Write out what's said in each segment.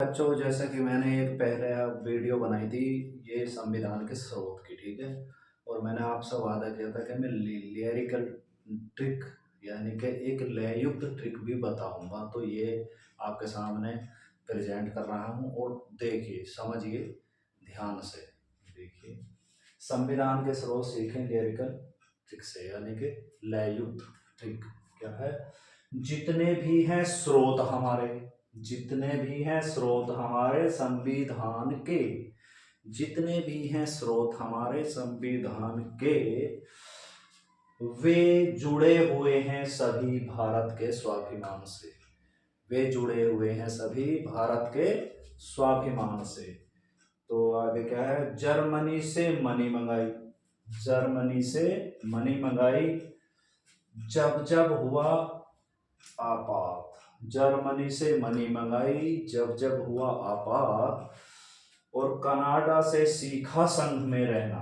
बच्चों, जैसा कि मैंने एक पहले वीडियो बनाई थी ये संविधान के स्रोत की, ठीक है। और मैंने आपसे वादा किया था कि मैं लिरिकल ट्रिक यानी कि एक लययुक्त ट्रिक भी बताऊंगा, तो ये आपके सामने प्रेजेंट कर रहा हूँ। और देखिए, समझिए ध्यान से। देखिए, संविधान के स्रोत सीखें लिरिकल ट्रिक से, यानी कि लययुक्त ट्रिक क्या है। जितने भी हैं स्रोत हमारे, जितने भी हैं स्रोत हमारे संविधान के, जितने भी हैं स्रोत हमारे संविधान के, वे जुड़े हुए हैं सभी भारत के स्वाभिमान से। वे जुड़े हुए हैं सभी भारत के स्वाभिमान से। तो आगे क्या है, जर्मनी से मनी मंगाई, जर्मनी से मनी मंगाई जब जब हुआ आपात, जर्मनी से मनी मंगाई जब जब हुआ आपात। और कनाडा से सीखा संघ में रहना,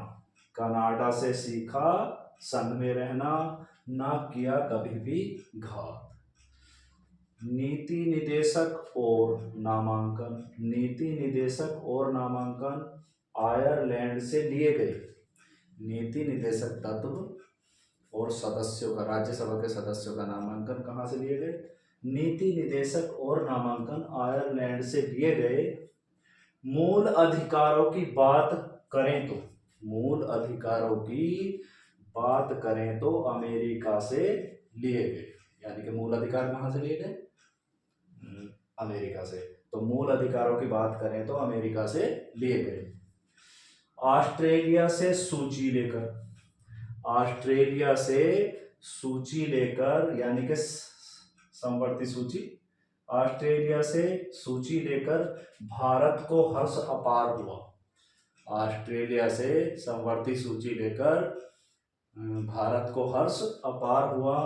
कनाडा से सीखा संघ में रहना, ना किया कभी भी घात। नीति निदेशक और नामांकन, नीति निदेशक और नामांकन आयरलैंड से लिए गए। नीति निदेशक तत्व और सदस्यों का, राज्यसभा के सदस्यों का नामांकन कहाँ से लिए गए। नीति निदेशक और नामांकन आयरलैंड से लिए गए। मूल अधिकारों की बात करें तो, मूल अधिकारों की बात करें तो अमेरिका से लिए गए। यानी कि मूल अधिकार कहाँ से लिए गए, अमेरिका से। तो मूल अधिकारों की बात करें तो अमेरिका से लिए गए। ऑस्ट्रेलिया से सूची लेकर, ऑस्ट्रेलिया से सूची लेकर यानी कि समवर्ती सूची, ऑस्ट्रेलिया से सूची लेकर भारत को हर्ष अपार हुआ। ऑस्ट्रेलिया से समवर्ती सूची लेकर भारत को हर्ष अपार हुआ।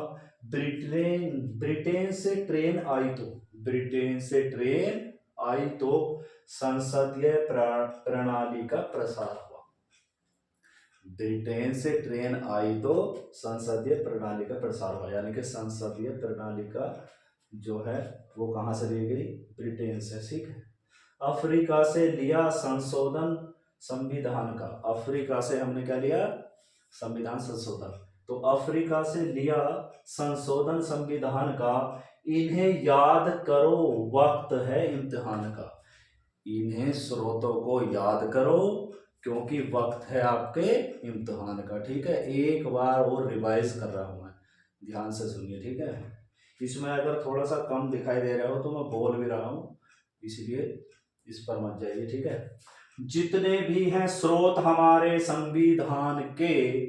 ब्रिटेन, ब्रिटेन से ट्रेन आई तो, ब्रिटेन से ट्रेन आई तो संसदीय प्रणाली का प्रसार हुआ। ब्रिटेन से ट्रेन आई तो संसदीय प्रणाली का प्रसार हुआ। यानी कि संसदीय प्रणाली का जो है वो कहाँ से ली गई, ब्रिटेन से, ठीक है। अफ्रीका से लिया संशोधन संविधान का, अफ्रीका से हमने क्या लिया, संविधान संशोधन। तो अफ्रीका से लिया संशोधन संविधान का, इन्हें याद करो वक्त है इम्तिहान का। इन्हें स्रोतों को याद करो क्योंकि वक्त है आपके इम्तिहान का, ठीक है। एक बार और रिवाइज कर रहा हूं मैं, ध्यान से सुनिए, ठीक है। इसमें अगर थोड़ा सा कम दिखाई दे रहा हो तो मैं बोल भी रहा हूं, इसलिए इस पर मत जाइए, ठीक है। जितने भी हैं स्रोत हमारे संविधान के,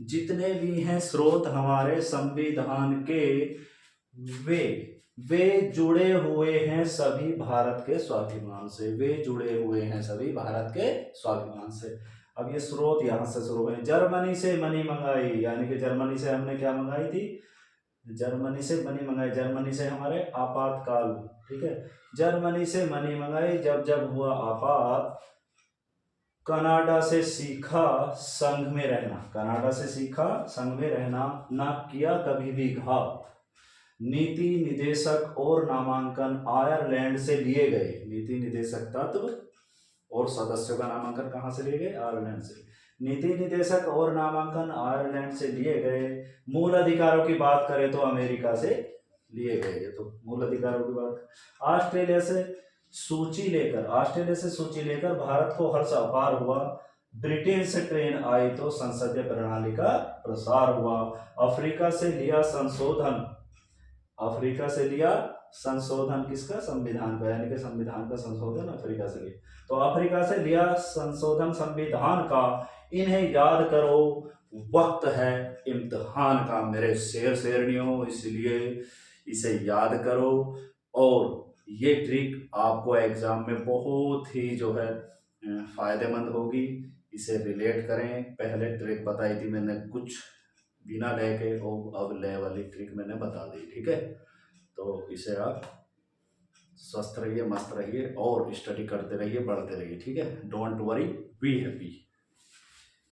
जितने भी हैं स्रोत हमारे संविधान के, वे वे जुड़े हुए हैं सभी भारत के स्वाभिमान से। वे जुड़े हुए हैं सभी भारत के स्वाभिमान से। अब ये स्रोत यहां से शुरू हुए। जर्मनी से मनी मंगाई, यानी कि जर्मनी से हमने क्या मंगाई थी, जर्मनी से मनी मंगाई, जर्मनी से हमारे आपातकाल, ठीक है। जर्मनी से मनी मंगाई जब जब हुआ आपात। कनाडा से सीखा संघ में रहना, कनाडा से सीखा संघ में रहना, ना किया कभी भी घात। नीति निदेशक और नामांकन आयरलैंड से लिए गए। नीति निदेशक तत्व और सदस्यों का नामांकन कहां से लिए गए, आयरलैंड से। नीति निदेशक और नामांकन आयरलैंड से लिए गए। मूल अधिकारों की बात करें तो अमेरिका से लिए गए। तो मूल अधिकारों की बात, ऑस्ट्रेलिया से सूची लेकर, ऑस्ट्रेलिया से सूची लेकर भारत को हर्ष अपार हुआ। ब्रिटेन से ट्रेन आई तो संसदीय प्रणाली का प्रसार हुआ। अफ्रीका से लिया संशोधन, अफ्रीका से लिया संशोधन किसका, संविधान का, यानी कि संविधान का संशोधन अफ्रीका से लिया। तो अफ्रीका से लिया संशोधन संविधान का, इन्हें याद करो वक्त है इम्तिहान का। मेरे शेर शेरनियों, इसलिए इसे याद करो। और ये ट्रिक आपको एग्जाम में बहुत ही जो है फायदेमंद होगी। इसे रिलेट करें। पहले ट्रिक बताई थी मैंने कुछ बिना लय के, और अब लय वाली ट्रिक मैंने बता दी, ठीक है। तो इसे आप स्वस्थ रहिए, मस्त रहिए और स्टडी करते रहिए, बढ़ते रहिए, ठीक है। Don't worry, be happy.